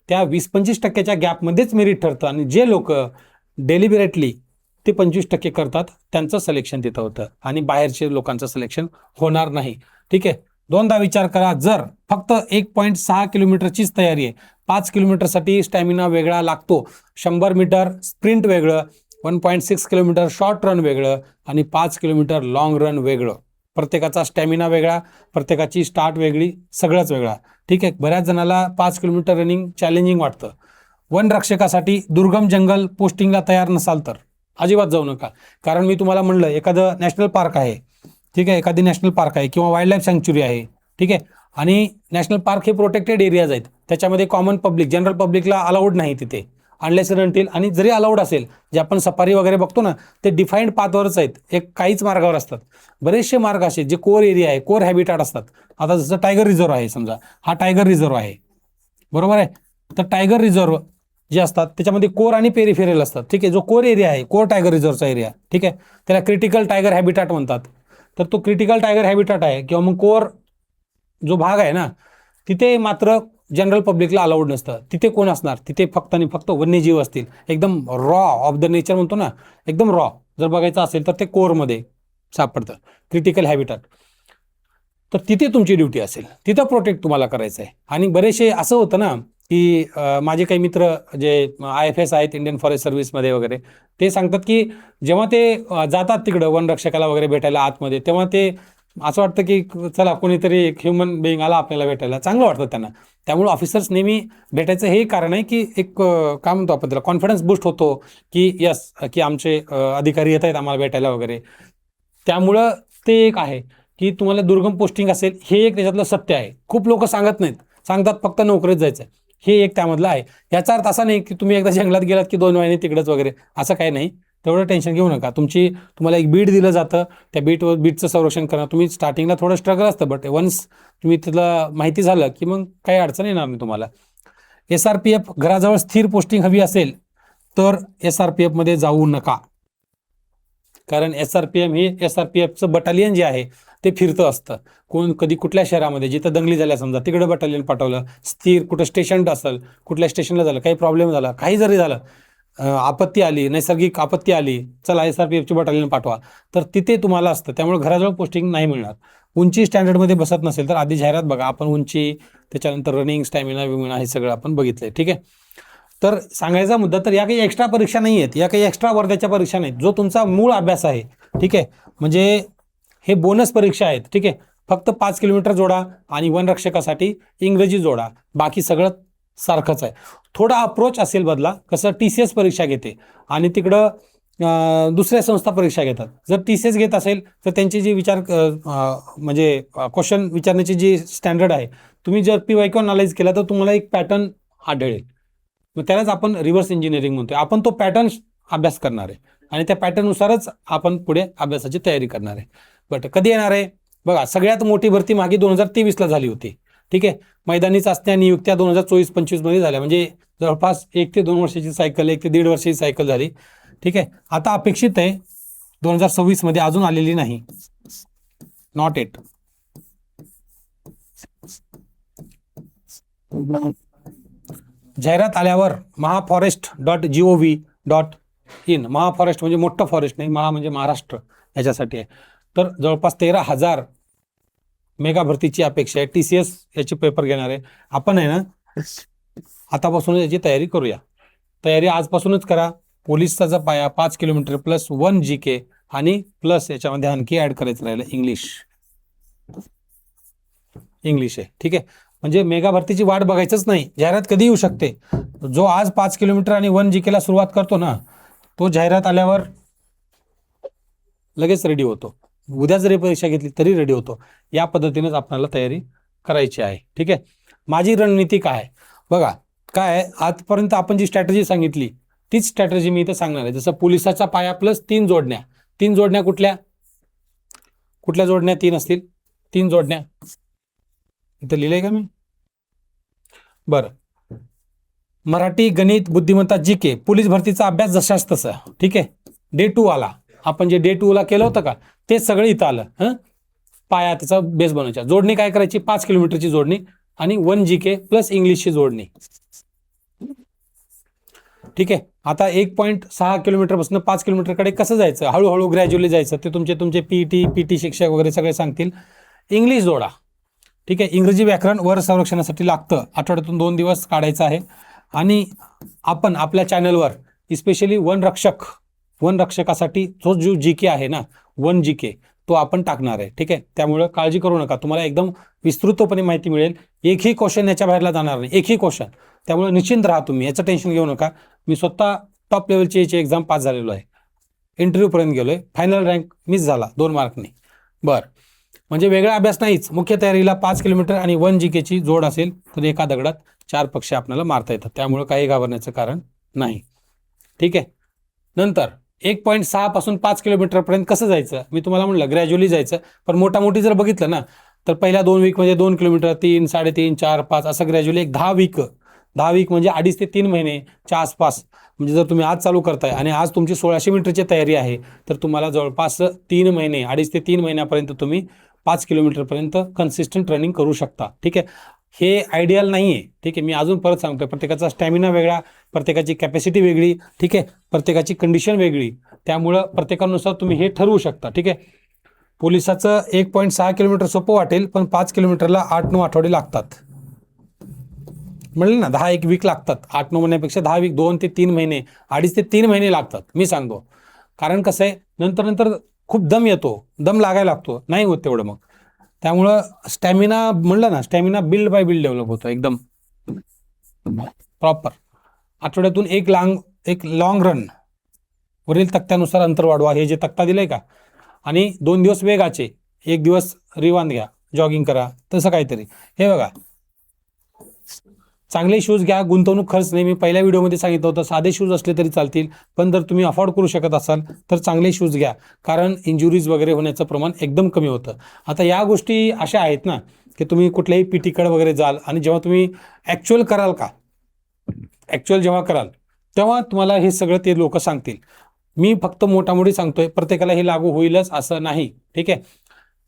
त्या 20-25% गॅपमध्येच मेरिट ठरतं आणि जे लोक डेलिबरेटली ते 25% करतात त्यांचं सिलेक्शन तिथं होतं आणि बाहेरचे लोकांचं सिलेक्शन होणार नाही. ठीक आहे. दोनदा विचार करा. जर फक्त 1.6 किलोमीटरचीच तयारी आहे, 5 किलोमीटरसाठी स्टॅमिना वेगळा लागतो, 100 मीटर स्प्रिंट वेगळं, 1.6 किलोमीटर शॉर्ट रन वेगळं आणि 5 किलोमीटर लॉंग रन वेगळं, प्रत्येकाचा स्टॅमिना वेगळा, प्रत्येकाची स्टार्ट वेगळी, सगळंच वेगळा. ठीक आहे. बऱ्याच जणाला 5 किलोमीटर रनिंग चॅलेंजिंग वाटतं. वनरक्षकासाठी दुर्गम जंगल पोस्टिंगला तयार नसाल तर अजिबात जाऊ नका. कारण मी तुम्हाला म्हणलं एखादं नॅशनल पार्क आहे, ठीक आहे, एखादी नॅशनल पार्क आहे किंवा वाईल्ड लाईफ सँक्च्युरी आहे, ठीक आहे, आणि नॅशनल पार्क हे प्रोटेक्टेड एरियाज आहेत, त्याच्यामध्ये कॉमन पब्लिक, जनरल पब्लिकला अलाउड नाही तिथे, अनलेस अनटिल, आणि जरी अलाउड असेल, जे आपण सफारी वगैरे बघतो ना, ते डिफाईन्ड पाथवरच आहेत, एक काहीच मार्गावर असतात. बरेचसे मार्ग असे जे कोर एरिया आहे, कोर हॅबिटाट असतात. आता जसं टायगर रिझर्व आहे, समजा हा टायगर रिझर्व आहे, बरोबर आहे, तर टायगर रिझर्व जे असतात त्याच्यामध्ये कोर आणि पेरिफेरल असतात. ठीक आहे. जो कोर एरिया आहे, कोर टायगर रिझर्वचा एरिया, ठीक आहे, त्याला क्रिटिकल टायगर हॅबिटाट म्हणतात. तर तो क्रिटिकल टायगर हॅबिटाट आहे किंवा मग कोर जो भाग आहे ना, तिथे मात्र जनरल पब्लिकला अलाउड नसतं. तिथे कोण असणार, तिथे फक्त आणि फक्त वन्यजीव असतील, एकदम रॉ ऑफ द नेचर म्हणतो ना, एकदम रॉ जर बघायचं असेल तर ते कोरमध्ये सापडतं, क्रिटिकल हॅबिटाट. तर तिथे तुमची ड्युटी असेल, तिथं प्रोटेक्ट तुम्हाला करायचं आहे. आणि बरेचसे असं होतं ना की माझे काही मित्र जे IFS आहेत, इंडियन फॉरेस्ट सर्व्हिसमध्ये वगैरे, ते सांगतात की जेव्हा ते जातात तिकडं वनरक्षकाला वगैरे भेटायला आतमध्ये, तेव्हा ते असं वाटतं की चला कोणीतरी एक ह्युमन बिईंग आला आपल्याला भेटायला, चांगलं वाटतं त्यांना. त्यामुळे ऑफिसर्स नेहमी भेटायचं हे कारण आहे की एक काय म्हणतो आपण त्याला, कॉन्फिडन्स बूस्ट होतो की यस की आमचे अधिकारी येत आहेत आम्हाला भेटायला वगैरे. त्यामुळं ते एक आहे की तुम्हाला दुर्गम पोस्टिंग असेल, हे एक त्याच्यातलं सत्य आहे. खूप लोक सांगत नाहीत, सांगतात फक्त नोकरीत जायचं आहे, हे एक त्यामधलं आहे. याचा अर्थ असा नाही की तुम्ही एकदा जंगलात गेलात की 2 महिने तिकडंच वगैरे, असं काही नाही. तेवढं टेन्शन घेऊ नका. तुम्हाला एक बीट दिलं जातं, त्या बीटचं संरक्षण करा. तुम्ही स्टार्टिंगला थोडं स्ट्रगल असतं, बट वन्स तुम्ही तिथलं माहिती झालं की मग काही अडचण येणार नाही तुम्हाला. SRPF घराजवळ स्थिर पोस्टिंग हवी असेल तर SRPFमध्ये जाऊ नका. कारण SRPFचं बटालियन जे आहे ते फिरतं असतं. कधी कुठल्या शहरामध्ये जिथं दंगली झाल्या समजा, तिकडे बटालियन पाठवलं, स्थिर कुठं स्टेशन असेल, कुठल्या स्टेशनला झालं, काही प्रॉब्लेम झाला, काही जरी झालं, आपत्ती आली, नैसर्गिक आपत्ती आली, चला SRPFची बटालियन पाठवा, तर तिथे तुम्हाला असतं. त्यामुळे घराजवळ पोस्टिंग नाही मिळणार. उंची स्टँडर्डमध्ये बसत नसेल तर आधी जाहिरात बघा. आपण उंची, त्याच्यानंतर रनिंग, स्टॅमिना विमिना हे सगळं आपण बघितलंय. ठीक आहे. तर सांगायचा मुद्दा, तर या काही एक्स्ट्रा परीक्षा नाही आहेत, या काही एक्स्ट्रा वर्गाच्या परीक्षा नाहीत. जो तुमचा मूळ अभ्यास आहे, ठीक आहे, म्हणजे हे बोनस परीक्षा आहेत. ठीक आहे. फक्त 5 किलोमीटर जोडा आणि वनरक्षकासाठी इंग्रजी जोडा, बाकी सगळं सारखंच आहे. थोडा अप्रोच असेल बदला. कसं, TCS परीक्षा घेते आणि तिकडं दुसऱ्या संस्था परीक्षा घेतात. जर TCS घेत असेल तर त्यांची जी म्हणजे क्वेश्चन विचारण्याची जी स्टँडर्ड आहे, तुम्ही जर PYQ अनालाइज केला तर तुम्हाला एक पॅटर्न आढळेल. मग त्यालाच आपण रिव्हर्स इंजिनिअरिंग म्हणतोय. आपण तो पॅटर्न अभ्यास करणार आहे आणि त्या पॅटर्ननुसारच आपण पुढे अभ्यासाची तयारी करणार आहे. बट कधी येणार आहे बघा, सगळ्यात मोठी भरती मागे 2023ला झाली होती. ठीक आहे. मैदानी चाचण्या नियुक्त्या 2024-25 मध्ये झाल्या, म्हणजे जवळपास 1 ते 2 वर्षाची सायकल, 1 ते 1.5 वर्षाची सायकल झाली. ठीक आहे. आता अपेक्षित आहे 2026 मध्ये, अजून आलेली नाही, नॉट एट. जाहिरात आल्यावर महाफॉरेस्ट.gov.in, महाफॉरेस्ट म्हणजे मोठं फॉरेस्ट नाही, महा म्हणजे महाराष्ट्र याच्यासाठी आहे. तर जवळपास 13,000 मेगा भरतीची अपेक्षा आहे. TCS याचे पेपर घेणार आहे. आपण आहे ना आतापासूनच याची तयारी करूया. तयारी आजपासूनच करा. पोलिसचा पाया 5 किलोमीटर प्लस 1 GK आणि प्लस याच्यामध्ये आणखी ऍड करायचं राहिलं इंग्लिश आहे. ठीक आहे, म्हणजे मेगा भरतीची वाट बघायचंच नाही. जाहिरात कधी येऊ शकते. जो आज 5 किलोमीटर आणि 1 GK ला सुरुवात करतो ना, तो जाहिरात आल्यावर लगेच रेडी होतो. उद्या जरी परीक्षा घेतली तरी रेडी होतो. या पद्धतीनेच आपल्याला तयारी करायची आहे. ठीक आहे, माझी रणनीती काय आहे बघा. काय आजपर्यंत आपण जी स्ट्रॅटेजी सांगितली तीच स्ट्रॅटेजी मी इथं सांगणार आहे. जसं पोलिसाचा पाया प्लस 3 जोडण्या. 3 जोडण्या कुठल्या जोडण्या 3 असतील? 3 जोडण्या इथं लिहिलंय का मी? बरं, मराठी, गणित, बुद्धिमत्ता, GK, पोलीस भरतीचा अभ्यास जशाच तसा. ठीक आहे, डे 2 आला. आपण जे डे 2 ला केलं होतं का ते सगळं इथं आलं. पाया त्याचा बेस बनवायचा. जोडणी काय करायची? 5 किलोमीटरची जोडणी आणि 1 GK प्लस इंग्लिशची जोडणी. ठीक आहे, आता 1.6 किलोमीटर पासून 5 किलोमीटरकडे कसं जायचं? हळूहळू ग्रॅज्युअली जायचं. ते तुमचे PT शिक्षक वगैरे सगळे सांगतील. इंग्लिश जोडा. ठीक आहे, इंग्रजी व्याकरण वर संरक्षणासाठी लागतं. आठवड्यातून 2 दिवस काढायचं आहे. आणि आपण आपल्या चॅनलवर स्पेशली वन रक्षकासाठी जो GK आहे ना, 1 GK, तो आपण टाकणार आहे. ठीक आहे, त्यामुळे काळजी करू नका. तुम्हाला एकदम विस्तृतपणे माहिती मिळेल. एकही क्वेश्चन याच्या बाहेरला जाणार नाही, एकही क्वेश्चन. त्यामुळे निश्चिंत राहा तुम्ही, याचं टेन्शन घेऊ नका. मी स्वतः टॉप लेवलची याची एक्झाम पास झालेलो आहे. इंटरव्ह्यूपर्यंत गेलोय. फायनल रँक मिस झाला 2 मार्कनी. बरं, म्हणजे वेगळा अभ्यास नाहीच. मुख्य तयारीला 5 किलोमीटर आणि 1 GKची जोड असेल तर एका दगडात 4 पक्षी आपल्याला मारता येतात. त्यामुळे काही घाबरण्याचं कारण नाही. ठीक आहे, नंतर 1.6 पासून 5 किलोमीटरपर्यंत कसं जायचं? मी तुम्हाला म्हणलं ग्रॅज्युअली जायचं. पण मोठी जर बघितलं ना तर पहिल्या 2 वीक म्हणजे 2 किलोमीटर, 3, 3.5, 4, 5 असं ग्रॅज्युअली एक 10 वीक म्हणजे 2.5 ते 3 महिन्याच्या आसपास. म्हणजे जर तुम्ही आज चालू करताय आणि आज तुमची 1600 मीटरची तयारी आहे तर तुम्हाला जवळपास 3 महिने, 2.5 ते 3 महिन्यापर्यंत तुम्ही 5 किलोमीटरपर्यंत कन्सिस्टंट रनिंग करू शकता. ठीक आहे, हे आयडियल नाही आहे. ठीक आहे, मी अजून परत सांगतोय, प्रत्येकाचा स्टॅमिना वेगळा, प्रत्येकाची कॅपॅसिटी वेगळी. ठीक आहे, प्रत्येकाची कंडिशन वेगळी. त्यामुळं प्रत्येकानुसार तुम्ही हे ठरवू शकता. ठीक आहे, पोलिसाचं 1.6 किलोमीटर सोपं वाटेल, पण 5 किलोमीटरला 8-9 आठवडे लागतात. म्हणलं ना, 10 वीक लागतात. 8-9 महिन्यापेक्षा 10 वीक, 2 ते 3 महिने, 2.5 ते 3 महिने लागतात. मी सांगतो, कारण कसं आहे, नंतर खूप दम येतो, दम लागायला लागतो, नाही होत तेवढं. मग त्यामुळं स्टॅमिना म्हणलं ना, stamina build by build develop होतो एकदम प्रॉपर. आठवड्यातून एक लॉंग रन वरील तक्त्यानुसार अंतर वाढवा. हे जे तक्ता दिलंय का, आणि 2 दिवस वेगाचे, 1 दिवस रिवांद घ्या, जॉगिंग करा, तसं काहीतरी. हे बघा, चांगले शूज घ्या, गुंतवणूक खर्च नाही. मी पहिल्या व्हिडिओमध्ये सांगितलं होतं, साधे शूज असले तरी चालतील, पण जर तुम्ही अफोर्ड करू शकत असाल तर चांगले शूज घ्या, कारण इंजुरीज वगैरे होण्याचं प्रमाण एकदम कमी होतं. आता या गोष्टी अशा आहेत ना की तुम्ही कुठल्याही PTकडे वगैरे जाल आणि जेव्हा तुम्ही ॲक्च्युअल जेव्हा कराल तेव्हा तुम्हाला हे सगळं ते लोक सांगतील. मी फक्त मोठामोठी सांगतोय, प्रत्येकाला हे लागू होईलच असं नाही. ठीक आहे,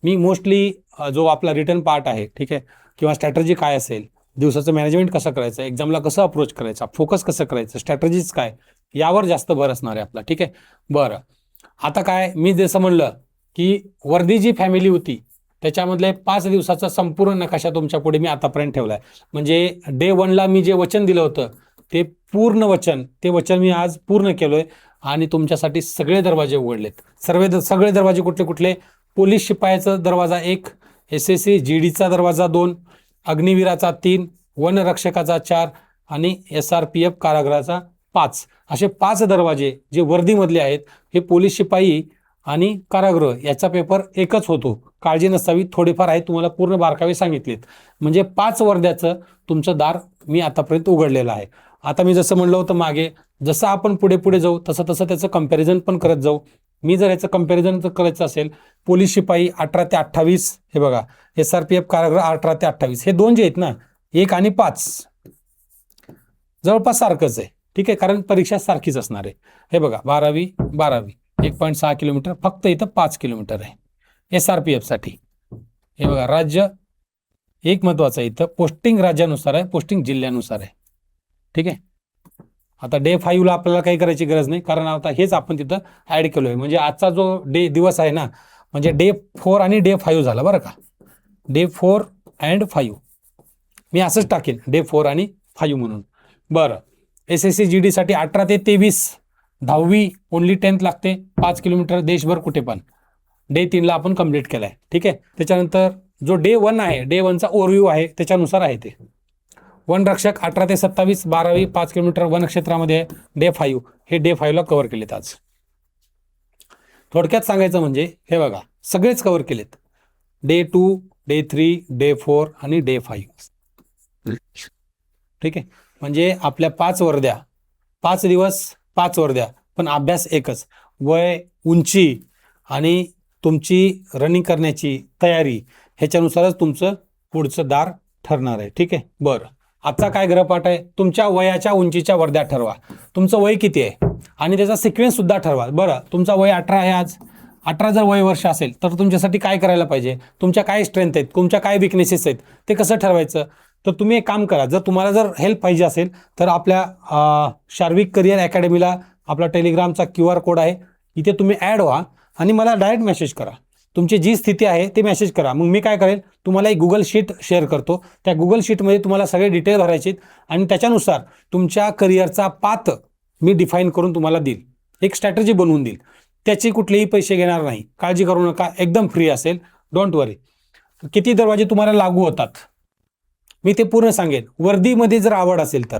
मी मोस्टली जो आपला रिटर्न पार्ट आहे, ठीक आहे, किंवा स्ट्रॅटेजी काय असेल, दिवसाचं मॅनेजमेंट कसं करायचं, एक्झामला कसं अप्रोच करायचा, फोकस कसं करायचं, स्ट्रॅटेजीज काय, यावर जास्त भर असणार आहे आपला. ठीक आहे, बरं, आता काय, मी जसं म्हणलं की वर्दी जी फॅमिली होती त्याच्यामधले 5 दिवसाचा संपूर्ण नकाशा तुमच्या पुढे मी आतापर्यंत ठेवलाय. म्हणजे डे 1ला मी जे वचन दिलं होतं ते वचन मी आज पूर्ण केलोय आणि तुमच्यासाठी सगळे दरवाजे उघडलेत. सगळे दरवाजे कुठले? पोलीस शिपायाचा दरवाजा 1, SSC GDचा दरवाजा 2, अग्निवीराचा 3, वनरक्षकाचा 4 आणि SRPF कारागृहाचा 5. असे 5 दरवाजे जे वर्दीमधले आहेत. हे पोलीस शिपाई आणि कारागृह याचा पेपर एकच होतो. काळजी नसावी, थोडेफार आहे, तुम्हाला पूर्ण बारकावे सांगितलेत. म्हणजे 5 वर्द्याचं तुमचं दार मी आतापर्यंत उघडलेलं आहे. आता मी जसं म्हणलं होतं मागे, जसं आपण पुढे जाऊ तसं त्याचं कंपॅरिझन पण करत जाऊ. मी जर याचं कंपॅरिझन करायचं असेल, पोलीस शिपाई 18 ते 28, हे बघा, SRPF कारागृह 18 ते 28, हे 2 जे आहेत ना, 1 आणि 5 जवळपास सारखंच आहे. ठीक आहे, कारण परीक्षा सारखीच असणार आहे. हे बघा, 12वी 1.6 किलोमीटर, फक्त इथं 5 किलोमीटर आहे SRPF साठी. हे बघा, राज्य एक महत्वाचं आहे, इथं पोस्टिंग राज्यानुसार आहे, पोस्टिंग जिल्ह्यानुसार आहे. ठीक आहे. आता डे 5ला आपल्याला काही करायची गरज नाही, कारण आता हेच आपण तिथं ऍड केलोय. म्हणजे आजचा जो दिवस आहे ना, म्हणजे डे 4 आणि डे 5 झाला बरं का. डे 4 अँड 5 मी असंच टाकेन, डे 4 आणि 5 म्हणून. बरं, SSC GD साठी 18 ते 23 10वी ओनली 10th लागते, 5 किलोमीटर देशभर कुठे पण. डे 3ला आपण कंप्लीट केलाय. ठीक आहे. त्याच्यानंतर जो डे 1 आहे, डे 1चा ओव्हरव्ह्यू आहे, त्याच्यानुसार आहे ते. वन रक्षक 18 ते 27 12वी 5 किलोमीटर वन क्षेत्रामध्ये डे 5, हे डे 5ला कव्हर केलेत आज. थोडक्यात सांगायचं म्हणजे हे बघा, सगळेच कव्हर केलेत. डे 2, डे 3, डे 4 आणि डे 5. ठीक आहे. म्हणजे आपल्या 5 वर्द्या, 5 दिवस 5 वर्द्या, पण अभ्यास एकच. वय, उंची आणि तुमची रनिंग करण्याची तयारी ह्याच्यानुसारच तुमचं पुढचं दार ठरणार आहे. ठीक आहे. बरं, आजचा काय गृहपाठ आहे? तुमच्या वयाच्या उंचीच्या वर्द्या ठरवा. तुमचं वय किती आहे आणि त्याचा सिक्वेन्स सुद्धा ठरवा. बरं, तुमचा वय 18 आहे आज. 18 जर वय वर्ष असेल तर तुमच्यासाठी काय करायला पाहिजे, तुमच्या काय स्ट्रेंथ आहेत, तुमच्या काय विकनेसेस आहेत, ते कसं ठरवायचं. तर तुम्ही एक काम करा, जर तुम्हाला जर हेल्प पाहिजे असेल तर आपल्या शार्विक करिअर अकॅडमीला आपला टेलिग्रामचा QR कोड आहे, इथे तुम्ही ॲड व्हा आणि मला डायरेक्ट मेसेज करा. तुमची जी स्थिती आहे ते मेसेज करा. मग मी काय करेल, तुम्हाला एक गुगल शीट शेअर करतो. त्या गुगल शीटमध्ये तुम्हाला सगळे डिटेल भरायचे आणि त्याच्यानुसार तुमच्या करिअरचा पाथ मी डिफाईन करून तुम्हाला देईल, एक स्ट्रॅटेजी बनवून देईल. त्याचे कुठलेही पैसे घेणार नाही, काळजी करू नका, एकदम फ्री असेल. डोंट वरी. किती दरवाजे तुम्हाला लागू होतात मी ते पूर्ण सांगेन, वर्दीमध्ये जर आवड असेल तर.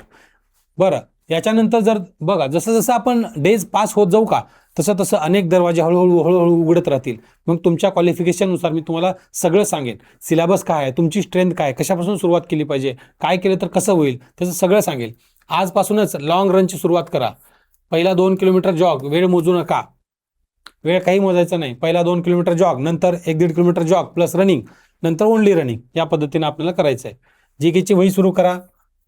बरं, याच्यानंतर जर बघा, जसं जसं आपण डेज पास होत जाऊ का, तसं तसं अनेक दरवाजे हळूहळू उघडत राहतील. मग तुमच्या क्वालिफिकेशननुसार मी तुम्हाला सगळं सांगेन. सिलेबस काय आहे, तुमची स्ट्रेंथ काय, कशापासून सुरुवात केली पाहिजे, काय केलं तर कसं होईल, त्याचं सगळं सांगेल. आजपासूनच लॉंग रनची सुरुवात करा. पहिला 2 किलोमीटर जॉग, वेळ मोजू नका, वेळ काही मोजायचं नाही. पहिला 2 किलोमीटर जॉग, नंतर 1-1.5 किलोमीटर जॉग प्लस रनिंग, नंतर ओनली रनिंग. या पद्धतीने आपल्याला करायचं आहे. GKची वही सुरू करा.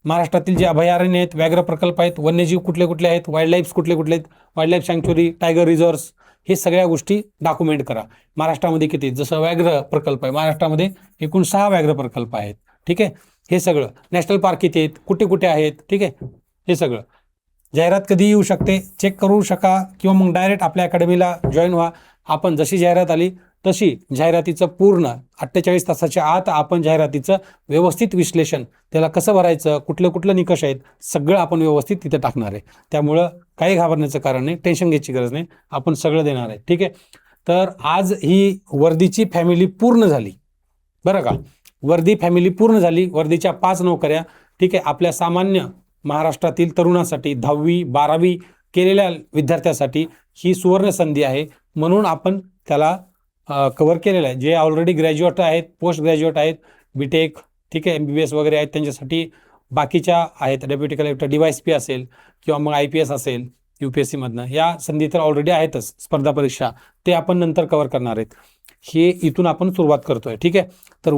महाराष्ट्रातील जे अभयारण्य आहेत, व्याघ्र प्रकल्प आहेत, वन्यजीव कुठले कुठले आहेत, वाईल्ड लाईफ्स कुठले कुठले आहेत, wild life sanctuary, tiger reserves, हे सगळ्या गोष्टी डॉक्युमेंट करा. महाराष्ट्रामध्ये किती, जसं व्याघ्र प्रकल्प आहे, महाराष्ट्रामध्ये एकूण 6 व्याघ्र प्रकल्प आहेत. ठीक आहे. हे सगळं नॅशनल पार्क किती आहेत, कुठे कुठे आहेत. ठीक आहे. हे सगळं जाहिरात कधी येऊ शकते चेक करू शका, किंवा मग डायरेक्ट आपल्या अकॅडमीला जॉईन व्हा. आपण जशी जाहिरात आली तशी जाहिरातीचं पूर्ण 48 तासाच्या आत आपण जाहिरातीचं व्यवस्थित विश्लेषण, त्याला कसं भरायचं, कुठलं निकष आहेत, सगळं आपण व्यवस्थित तिथे टाकणार आहे. त्यामुळं काही घाबरण्याचं कारण नाही, टेन्शन घ्यायची गरज नाही, आपण सगळं देणार आहे. ठीक आहे. तर आज ही वर्दीची फॅमिली पूर्ण झाली बरं का. वर्दी फॅमिली पूर्ण झाली. वर्दीच्या 5 नोकऱ्या. ठीक आहे. आपल्या सामान्य महाराष्ट्रातील तरुणासाठी 10वी 12वी केलेल्या विद्यार्थ्यासाठी ही सुवर्ण संधी आहे, म्हणून आपण त्याला कव्हर केलेलं आहे. जे ऑलरेडी ग्रॅज्युएट आहेत, पोस्ट ग्रॅज्युएट आहेत, BTech, ठीक आहे, MBBS वगैरे आहेत, त्यांच्यासाठी बाकीच्या आहेत. डेप्युटी कलेक्टर, DYSP असेल किंवा मग IPS असेल UPSC मधनं, या संधी तर ऑलरेडी आहेतच. स्पर्धा परीक्षा ते आपण नंतर कव्हर करणार आहेत. हे इथून आपण सुरुवात करतोय. ठीक आहे. तर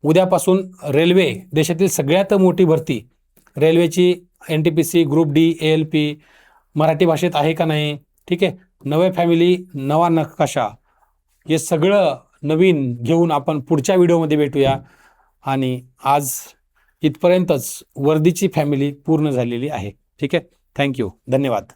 उद्यापासून रेल्वे, देशातील सगळ्यात मोठी भरती रेल्वेची, NTPC, group D, ALP Marathi भाषेत आहे का नाही. ठीक आहे. नवे फॅमिली, नवा नकाशा, हे सगळं नवीन घेऊन आपण पुढच्या व्हिडिओमध्ये भेटूया. आणि आज इथपर्यंतच वर्दीची फॅमिली पूर्ण झालेली आहे. ठीक आहे. थँक्यू. धन्यवाद.